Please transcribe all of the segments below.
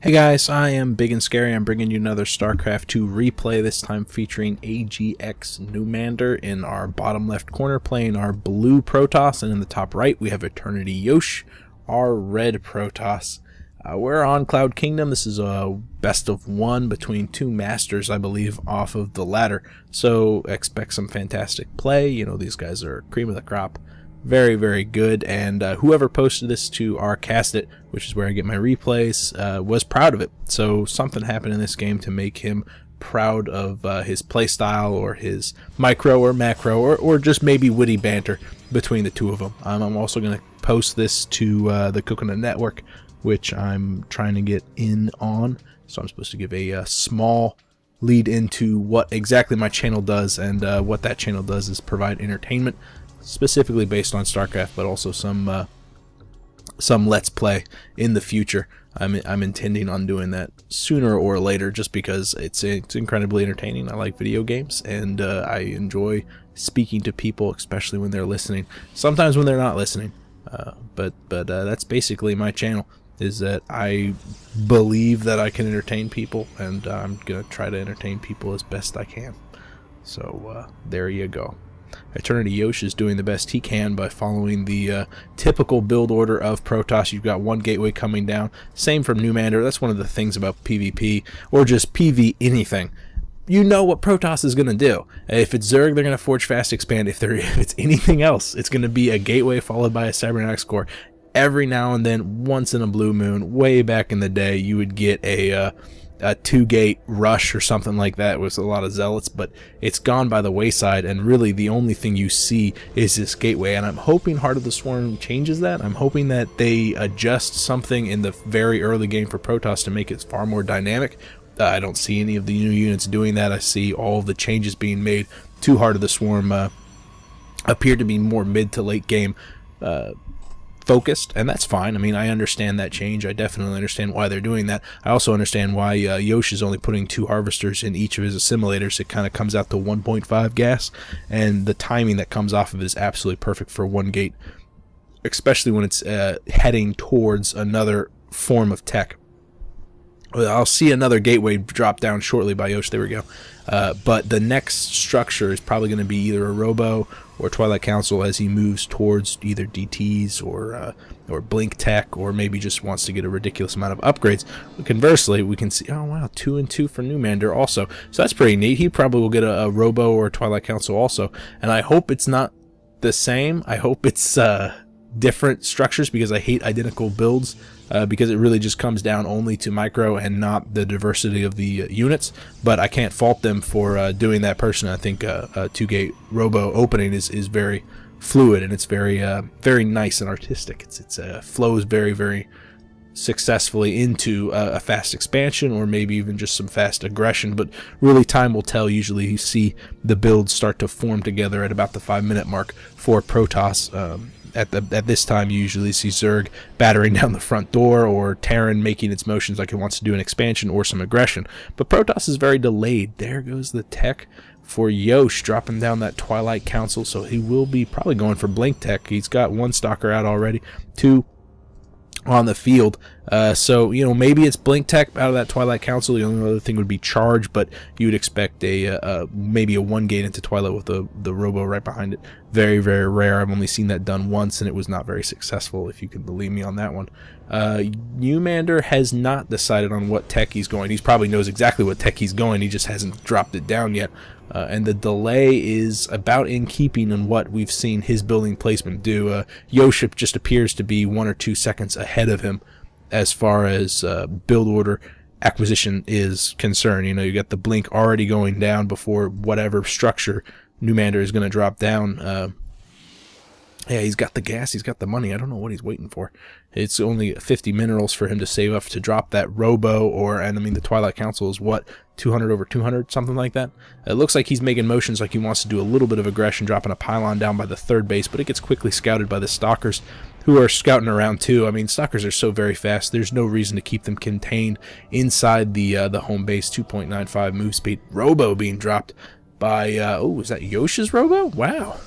Hey guys, I am Ibigandscary. I'm bringing you another StarCraft 2 replay, this time featuring AGxNoumander in our bottom left corner playing our blue Protoss, and in the top right we have ETERNiTYyosh, our red Protoss. We're on Cloud Kingdom. This is a best of one between two masters, I believe, off of the ladder, so expect some fantastic play. You know, these guys are cream of the crop. Very, very good, and whoever posted this to our Cast It, which is where I get my replays, was proud of it. So something happened in this game to make him proud of his playstyle, or his micro or macro, or just maybe witty banter between the two of them. I'm also going to post this to the CoconutNetwork, which I'm trying to get in on. So I'm supposed to give a small lead into what exactly my channel does, and what that channel does is provide entertainment, specifically based on StarCraft, but also some Let's Play in the future. I'm intending on doing that sooner or later, just because it's incredibly entertaining. I like video games, and I enjoy speaking to people, especially when they're listening. Sometimes when they're not listening, but that's basically my channel. Is that I believe that I can entertain people, and I'm gonna try to entertain people as best I can. So there you go. ETERNiTYyosh is doing the best he can by following the typical build order of Protoss. You've got one gateway coming down. Same from Noumander. That's one of the things about PvP, or just PV anything. You know what Protoss is going to do. If it's Zerg, they're going to forge fast expand. If it's anything else, it's going to be a gateway followed by a cybernetics core. Every now and then, once in a blue moon, way back in the day, you would get a two-gate rush or something like that with a lot of zealots, but it's gone by the wayside, and really the only thing you see is this gateway. And I'm hoping Heart of the Swarm changes that. I'm hoping that they adjust something in the very early game for Protoss to make it far more dynamic. I don't see any of the new units doing that. I see all of the changes being made to Heart of the Swarm appear to be more mid to late game focused, and that's fine. I mean, I understand that change. I definitely understand why they're doing that. I also understand why Yosh is only putting 2 harvesters in each of his assimilators. It kind of comes out to 1.5 gas, and the timing that comes off of it is absolutely perfect for one gate, especially when it's heading towards another form of tech. I'll see another gateway drop down shortly by Yosh. There we go. But the next structure is probably going to be either a Robo or Twilight Council, as he moves towards either DTs or Blink Tech, or maybe just wants to get a ridiculous amount of upgrades. But conversely, we can see, oh wow, 2 and 2 for Noumander also. So that's pretty neat. He probably will get a Robo or a Twilight Council also. And I hope it's not the same. I hope it's different structures, because I hate identical builds, because it really just comes down only to micro and not the diversity of the units. But I can't fault them for doing that person. I think a 2-gate Robo opening is very fluid, and it's very very nice and artistic. It's flows very, very successfully into a fast expansion, or maybe even just some fast aggression, but really time will tell. Usually you see the builds start to form together at about the 5-minute mark for Protoss. At this time, you usually see Zerg battering down the front door, or Terran making its motions like it wants to do an expansion or some aggression. But Protoss is very delayed. There goes the tech for Yosh, dropping down that Twilight Council, so he will be probably going for Blink Tech. He's got 1 Stalker out already, 2 on the field. So, you know, maybe it's Blink Tech out of that Twilight Council. The only other thing would be Charge, but you would expect maybe a 1-gate into Twilight with the Robo right behind it. Very, very rare. I've only seen that done once, and it was not very successful, if you can believe me on that one. Noumander has not decided on what tech he's going. He probably knows exactly what tech he's going. He just hasn't dropped it down yet. And the delay is about in keeping on what we've seen his building placement do. Yosh just appears to be 1 or 2 seconds ahead of him as far as build order acquisition is concerned. You know, you got the Blink already going down before whatever structure Noumander is going to drop down. Yeah, he's got the gas, he's got the money. I don't know what he's waiting for. It's only 50 minerals for him to save up to drop that Robo, and I mean the Twilight Council is what, 200 over 200, something like that. It looks like he's making motions like he wants to do a little bit of aggression, dropping a pylon down by the 3rd base, but it gets quickly scouted by the Stalkers, who are scouting around too. I mean, Stalkers are so very fast, there's no reason to keep them contained inside the home base. 2.95 move speed. Robo being dropped by, oh, is that Yosh's Robo? Wow,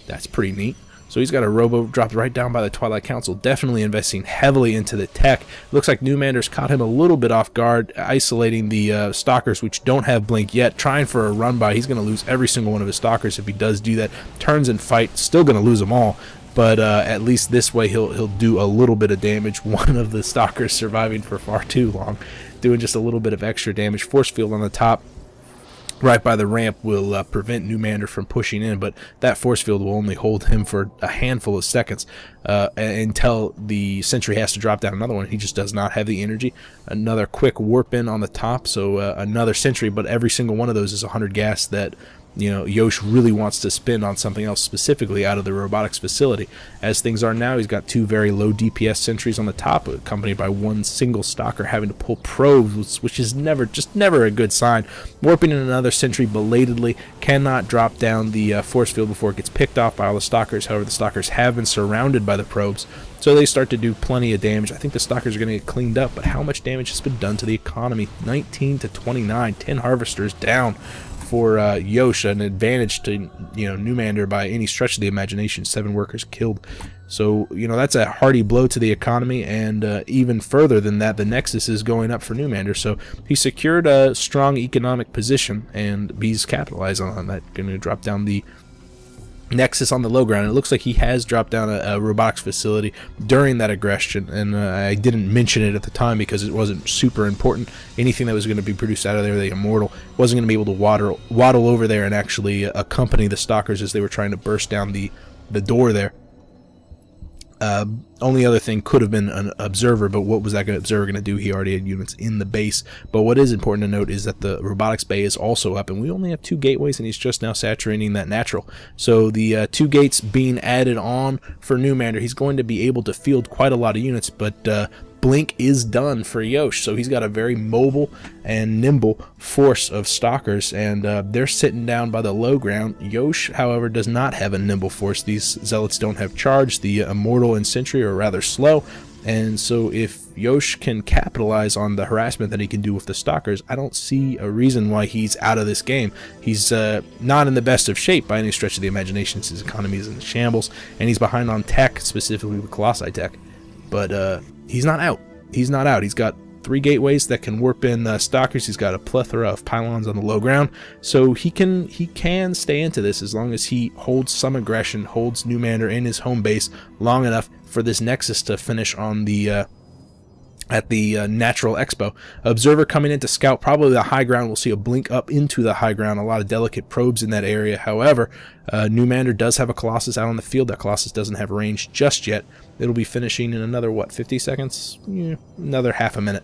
that's pretty neat. So he's got a robo dropped right down by the Twilight Council, definitely investing heavily into the tech. Looks like NewMander's caught him a little bit off guard, isolating the Stalkers, which don't have Blink yet, trying for a run by. He's going to lose every single one of his Stalkers if he does do that. Turns and fight, still going to lose them all, but at least this way he'll do a little bit of damage. One of the Stalkers surviving for far too long, doing just a little bit of extra damage. Force field on the top right by the ramp will prevent NewMander from pushing in, but that force field will only hold him for a handful of seconds until the sentry has to drop down another one. He just does not have the energy. Another quick warp in on the top, so another sentry, but every single one of those is 100 gas that Yosh really wants to spend on something else specifically out of the robotics facility. As things are now, he's got 2 very low DPS sentries on the top, accompanied by 1 single stalker having to pull probes, which is never a good sign. Warping in another sentry belatedly, cannot drop down the force field before it gets picked off by all the stalkers. However, the stalkers have been surrounded by the probes, so they start to do plenty of damage. I think the stalkers are going to get cleaned up, but how much damage has been done to the economy? 19 to 29, 10 harvesters down for Yosh, an advantage to NewMander by any stretch of the imagination. 7 workers killed, so that's a hearty blow to the economy, and even further than that, the Nexus is going up for NewMander. So he secured a strong economic position, and he's capitalizing on that. Going to drop down the Nexus on the low ground. It looks like he has dropped down a robotics facility during that aggression, and I didn't mention it at the time because it wasn't super important. Anything that was going to be produced out of there, the Immortal, wasn't going to be able to waddle over there and actually accompany the stalkers as they were trying to burst down the door there. Only other thing could have been an observer, but what was that observer going to do? He already had units in the base. But what is important to note is that the robotics bay is also up, and we only have 2 gateways, and he's just now saturating that natural. So the 2 gates being added on for NewMander, he's going to be able to field quite a lot of units, but Blink is done for Yosh, so he's got a very mobile and nimble force of stalkers, and they're sitting down by the low ground. Yosh, however, does not have a nimble force. These zealots don't have charge. The Immortal and Sentry are rather slow, and so if Yosh can capitalize on the harassment that he can do with the stalkers, I don't see a reason why he's out of this game. He's not in the best of shape by any stretch of the imagination. His economy is in shambles, and he's behind on tech, specifically with Colossi tech, but he's not out. He's not out. He's got 3 gateways that can warp in stalkers. He's got a plethora of pylons on the low ground, so he can stay into this as long as he holds some aggression, holds NewMander in his home base long enough for this Nexus to finish on the at the Natural Expo. Observer coming in to scout probably the high ground. We'll see a blink up into the high ground. A lot of delicate probes in that area. However, NewMander does have a Colossus out on the field. That Colossus doesn't have range just yet. It'll be finishing in another, 50 seconds? Yeah, another half a minute.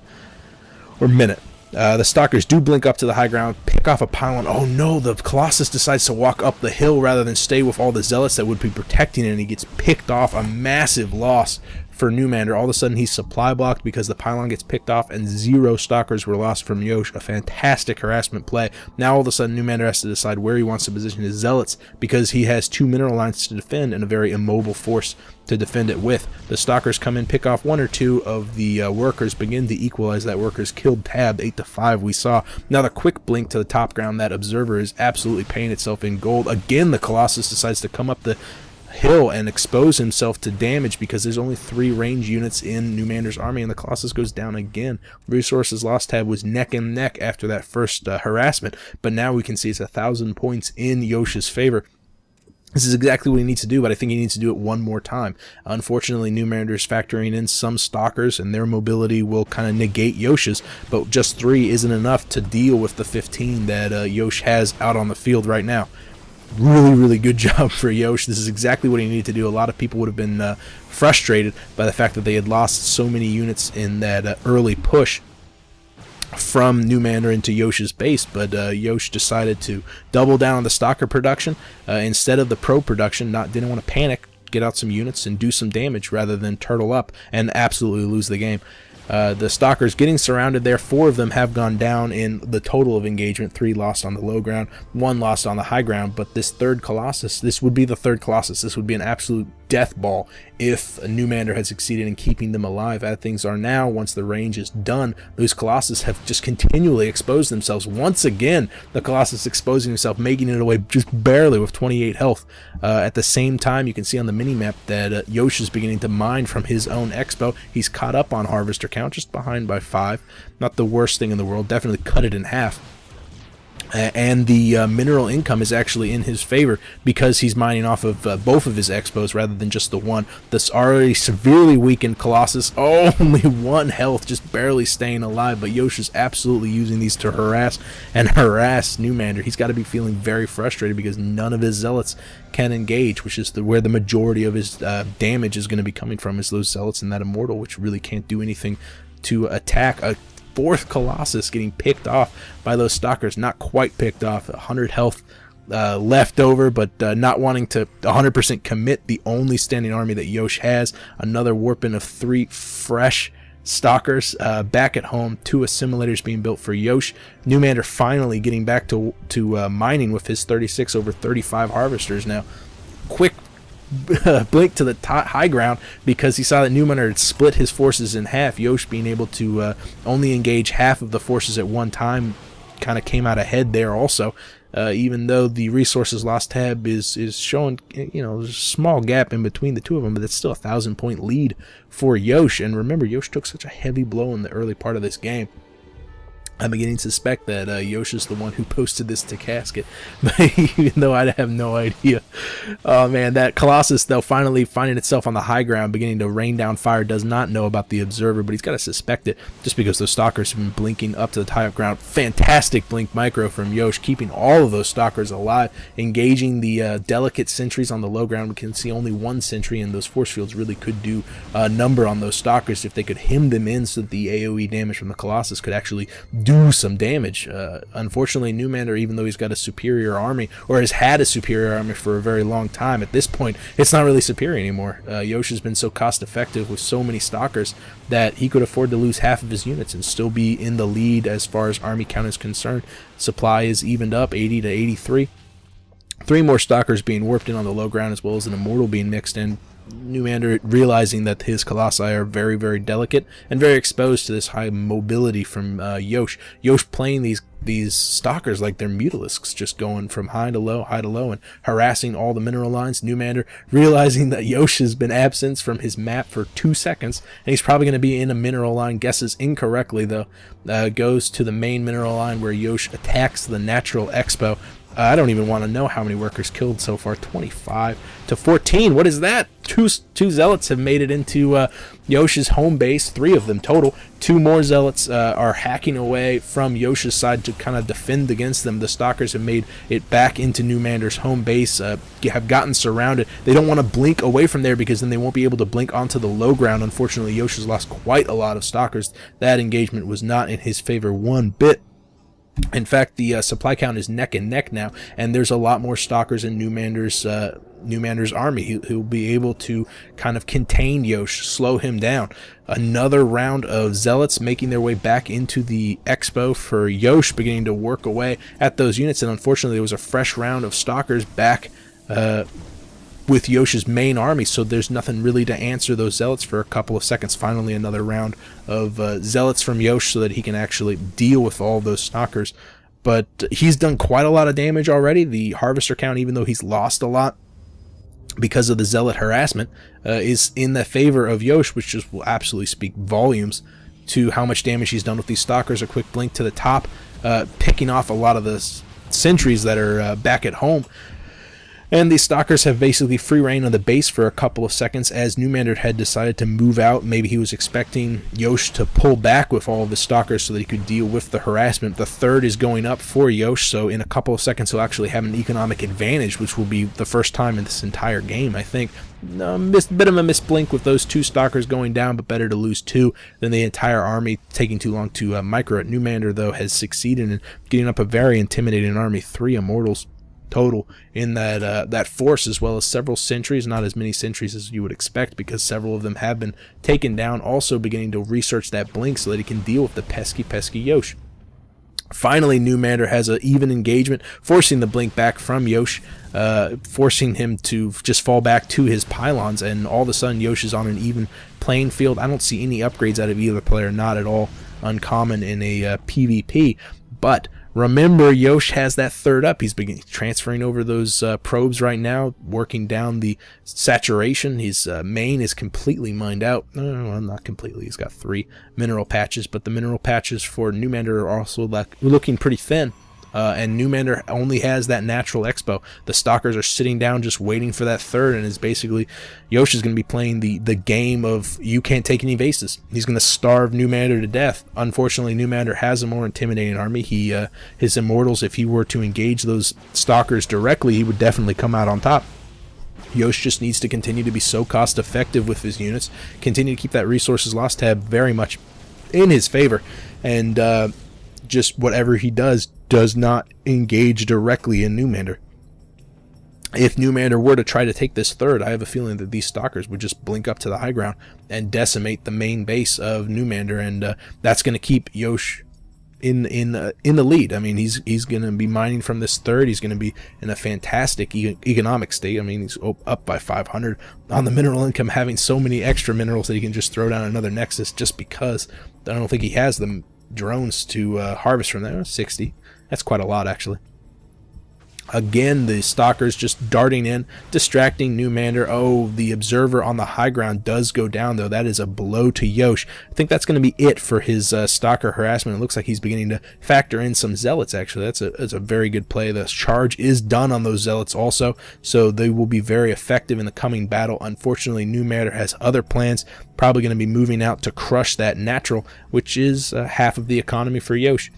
Or minute. The stalkers do blink up to the high ground, pick off a pylon. Oh no, the Colossus decides to walk up the hill rather than stay with all the zealots that would be protecting it, and he gets picked off. A massive loss for NewMander. All of a sudden he's supply blocked because the pylon gets picked off, and 0 stalkers were lost from Yosh. A fantastic harassment play. Now all of a sudden NewMander has to decide where he wants to position his zealots because he has 2 mineral lines to defend and a very immobile force to defend it with. The stalkers come in, pick off 1 or 2 of the workers, begin to equalize that workers killed tab 8 to 5 we saw. Now the quick blink to the top ground, that observer is absolutely paying itself in gold. Again, the Colossus decides to come up the hill and expose himself to damage because there's only 3 range units in NewMander's army, and the Colossus goes down again. Resources lost tab was neck and neck after that first harassment, but now we can see it's 1,000 points in Yosh's favor. This is exactly what he needs to do, but I think he needs to do it one more time. Unfortunately, NewMander's factoring in some stalkers, and their mobility will kind of negate Yosh's, but just 3 isn't enough to deal with the 15 that Yosh has out on the field right now. Really good job for Yosh. This is exactly what he needed to do. A lot of people would have been frustrated by the fact that they had lost so many units in that early push from NewMander into Yosh's base, but Yosh decided to double down on the stalker production instead of the pro production. Didn't want to panic, get out some units and do some damage rather than turtle up and absolutely lose the game. The stalkers getting surrounded there. 4 of them have gone down in the total of engagement. 3 lost on the low ground, 1 lost on the high ground. But this 3rd Colossus, this would be the 3rd Colossus. This would be an absolute death ball if NewMander had succeeded in keeping them alive. As things are now, once the range is done, those Colossus have just continually exposed themselves. Once again, the Colossus exposing himself, making it away just barely with 28 health. At the same time, you can see on the minimap that Yosh is beginning to mine from his own expo. He's caught up on Harvester count, just behind by 5. Not the worst thing in the world, definitely cut it in half. And the mineral income is actually in his favor because he's mining off of both of his expos rather than just the one. This already severely weakened Colossus, only 1 health, just barely staying alive, but Yosh is absolutely using these to harass NewMander. He's got to be feeling very frustrated because none of his zealots can engage, which is where the majority of his damage is going to be coming from, is those zealots and that immortal, which really can't do anything to attack a 4th Colossus getting picked off by those stalkers. Not quite picked off, 100 health left over, but not wanting to 100% commit the only standing army that Yosh has. Another warping of 3 fresh stalkers back at home. 2 assimilators being built for Yosh. NewMander finally getting back to mining with his 36 over 35 harvesters now. Quick blink to the high ground because he saw that NewMander had split his forces in half. Yosh being able to only engage half of the forces at one time kind of came out ahead there also, even though the resources lost tab is showing, you know, there's a small gap in between the two of them, but it's still a 1,000-point lead for Yosh. And remember, Yosh took such a heavy blow in the early part of this game. I'm beginning to suspect that Yosh is the one who posted this to Casket, even though I have no idea. Oh man, that Colossus, though, finally finding itself on the high ground, beginning to rain down fire, does not know about the Observer, but he's got to suspect it just because those stalkers have been blinking up to the high ground. Fantastic blink micro from Yosh, keeping all of those stalkers alive, engaging the delicate sentries on the low ground. We can see only 1 sentry, and those force fields really could do a number on those stalkers if they could hem them in so that the AoE damage from the Colossus could actually do some damage. Unfortunately, NewMander, even though he's got a superior army, or has had a superior army for a very long time, at this point it's not really superior anymore. Yosh has been so cost effective with so many stalkers that he could afford to lose half of his units and still be in the lead as far as army count is concerned. Supply is evened up 80 to 83. 3 more stalkers being warped in on the low ground, as well as an immortal being mixed in. NewMander realizing that his Colossi are very, very delicate and very exposed to this high mobility from Yosh. Yosh playing these stalkers like they're mutalisks, just going from high to low, and harassing all the mineral lines. NewMander realizing that Yosh has been absent from his map for 2 seconds, and he's probably going to be in a mineral line. Guesses incorrectly, though. Goes to the main mineral line where Yosh attacks the natural expo. I don't even want to know how many workers killed so far. 25 to 14. What is that? Two zealots have made it into Yosh's home base. 3 of them total. 2 more zealots are hacking away from Yosh's side to kind of defend against them. The stalkers have made it back into NewMander's home base. Have gotten surrounded. They don't want to blink away from there because then they won't be able to blink onto the low ground. Unfortunately, Yosh has lost quite a lot of stalkers. That engagement was not in his favor one bit. In fact, the supply count is neck and neck now, and there's a lot more stalkers in NewMander's army who'll be able to kind of contain Yosh, slow him down. Another round of zealots making their way back into the expo for Yosh, beginning to work away at those units, and unfortunately there was a fresh round of stalkers back with Yosh's main army, so there's nothing really to answer those zealots for a couple of seconds. Finally, another round of zealots from Yosh so that he can actually deal with all those stalkers. But he's done quite a lot of damage already. The harvester count, even though he's lost a lot because of the zealot harassment, is in the favor of Yosh, which just will absolutely speak volumes to how much damage he's done with these stalkers. A quick blink to the top, picking off a lot of the sentries that are back at home. And the stalkers have basically free reign on the base for a couple of seconds as NewMander had decided to move out. Maybe he was expecting Yosh to pull back with all of the stalkers so that he could deal with the harassment. The third is going up for Yosh, so in a couple of seconds he'll actually have an economic advantage, which will be the first time in this entire game, I think. Bit of a misblink with those 2 stalkers going down, but better to lose 2 than the entire army taking too long to micro it. NewMander, though, has succeeded in getting up a very intimidating army, 3 immortals total in that force, as well as several sentries. Not as many sentries as you would expect because several of them have been taken down. Also beginning to research that blink so that he can deal with the pesky Yosh. Finally, NewMander has an even engagement, forcing the blink back from Yosh, forcing him to just fall back to his pylons, and all of a sudden Yosh is on an even playing field. I don't see any upgrades out of either player, not at all uncommon in a PvP, but remember, Yosh has that third up. He's beginning transferring over those probes right now, working down the saturation. His main is completely mined out. Well, not completely. He's got 3 mineral patches, but the mineral patches for NewMander are also looking pretty thin. And NewMander only has that natural expo. The stalkers are sitting down just waiting for that third, and is basically, Yosh is going to be playing the game of you can't take any bases. He's going to starve NewMander to death. Unfortunately, NewMander has a more intimidating army. His immortals, if he were to engage those stalkers directly, he would definitely come out on top. Yosh just needs to continue to be so cost effective with his units, continue to keep that resources lost tab very much in his favor, and just whatever he does not engage directly in NewMander. If NewMander were to try to take this third, I have a feeling that these stalkers would just blink up to the high ground and decimate the main base of NewMander, and that's going to keep Yosh in the lead. I mean, he's going to be mining from this third. He's going to be in a fantastic economic state. I mean, he's up by 500 on the mineral income, having so many extra minerals that he can just throw down another Nexus just because. I don't think he has the drones to harvest from there. 60. That's quite a lot, actually. Again, the stalkers just darting in, distracting NewMander. Oh, the observer on the high ground does go down, though. That is a blow to Yosh. I think that's going to be it for his stalker harassment. It looks like he's beginning to factor in some zealots, actually. That's a very good play. The charge is done on those zealots also, so they will be very effective in the coming battle. Unfortunately, NewMander has other plans, probably going to be moving out to crush that natural, which is half of the economy for Yosh.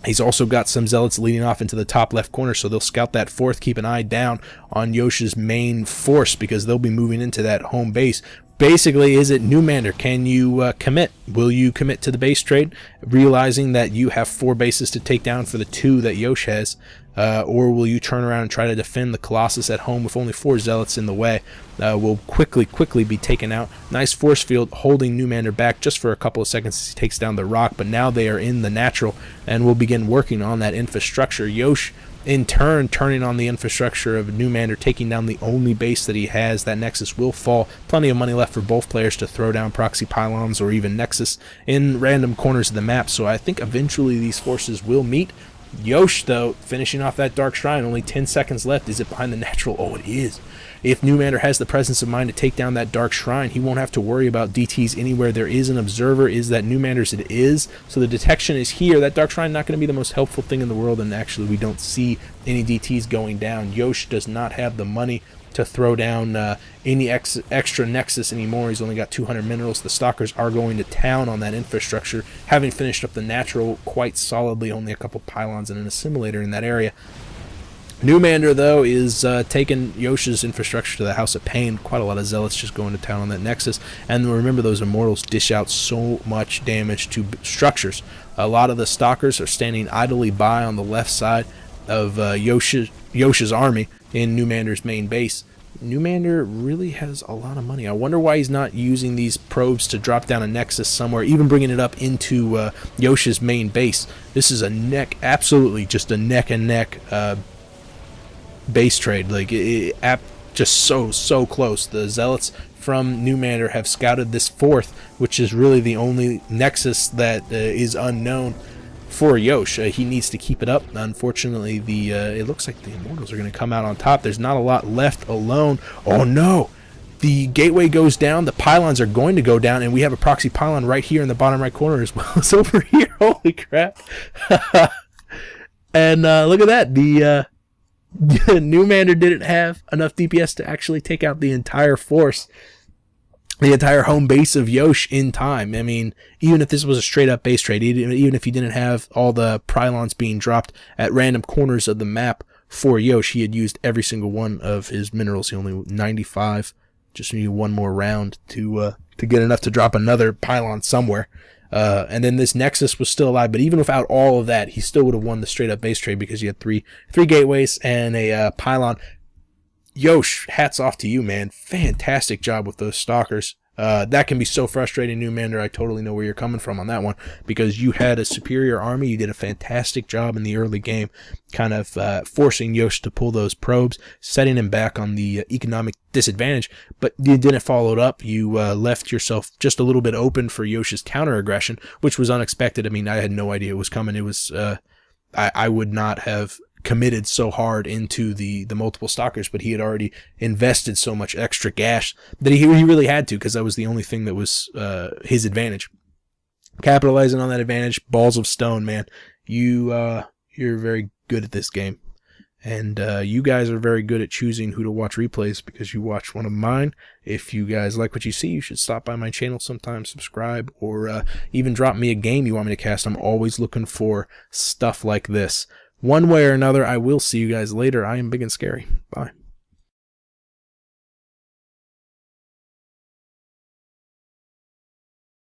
He's also got some zealots leading off into the top left corner, so they'll scout that fourth, keep an eye down on Yosh's main force, because they'll be moving into that home base. Basically, is it NewMander? Can you commit? Will you commit to the base trade, realizing that you have 4 bases to take down for the 2 that Yosh has? Or will you turn around and try to defend the Colossus at home with only 4 zealots in the way? Will quickly be taken out. Nice force field holding NewMander back just for a couple of seconds as he takes down the rock, but now they are in the natural and will begin working on that infrastructure. Yosh, in turn, turning on the infrastructure of NewMander, taking down the only base that he has. That Nexus will fall. Plenty of money left for both players to throw down proxy pylons or even Nexus in random corners of the map, so I think eventually these forces will meet. Yosh, though, finishing off that Dark Shrine, only 10 seconds left. Is it behind the natural? Oh, it is. If NewMander has the presence of mind to take down that Dark Shrine, he won't have to worry about DTs anywhere. There is an observer. Is that NewMander's? It is. So the detection is here. That Dark Shrine not going to be the most helpful thing in the world, and actually we don't see any DTs going down. Yosh does not have the money to throw down any extra Nexus anymore. He's only got 200 minerals. The stalkers are going to town on that infrastructure, having finished up the natural quite solidly, only a couple pylons and an assimilator in that area. NewMander, though, is taking Yosh's infrastructure to the House of Pain. Quite a lot of zealots just going to town on that Nexus. And remember, those immortals dish out so much damage to structures. A lot of the stalkers are standing idly by on the left side of Yosh's army in NewMander's main base. NewMander really has a lot of money. I wonder why he's not using these probes to drop down a Nexus somewhere, even bringing it up into Yosh's main base. This is absolutely just a neck and neck base trade. Like, just so close. The zealots from NewMander have scouted this fourth, which is really the only Nexus that is unknown for Yosh. He needs to keep it up. Unfortunately, it looks like the immortals are going to come out on top. There's not a lot left alone. Oh no! The gateway goes down. The pylons are going to go down, and we have a proxy pylon right here in the bottom right corner as well as over here. Holy crap! And look at that. The NewMander didn't have enough DPS to actually take out the entire force, the entire home base of Yosh in time. I mean, even if this was a straight up base trade, even if he didn't have all the pylons being dropped at random corners of the map for Yosh, he had used every single one of his minerals. He only 95, just needed one more round to get enough to drop another pylon somewhere. And then this Nexus was still alive, but even without all of that, he still would have won the straight up base trade because he had three gateways and a pylon. Yosh, hats off to you, man. Fantastic job with those stalkers. That can be so frustrating, Newmander. I totally know where you're coming from on that one, because you had a superior army. You did a fantastic job in the early game, kind of forcing Yosh to pull those probes, setting him back on the economic disadvantage, but you didn't follow it up. You left yourself just a little bit open for Yosh's counter aggression, which was unexpected. I mean, I had no idea it was coming. It was I would not have committed so hard into the multiple stalkers, but he had already invested so much extra gas that he really had to, because that was the only thing that was his advantage. Capitalizing on that advantage, balls of stone, man. You're very good at this game, and you guys are very good at choosing who to watch replays, because you watch one of mine. If you guys like what you see, you should stop by my channel sometime, subscribe, or even drop me a game you want me to cast. I'm always looking for stuff like this. One way or another, I will see you guys later. I am Big and Scary. Bye.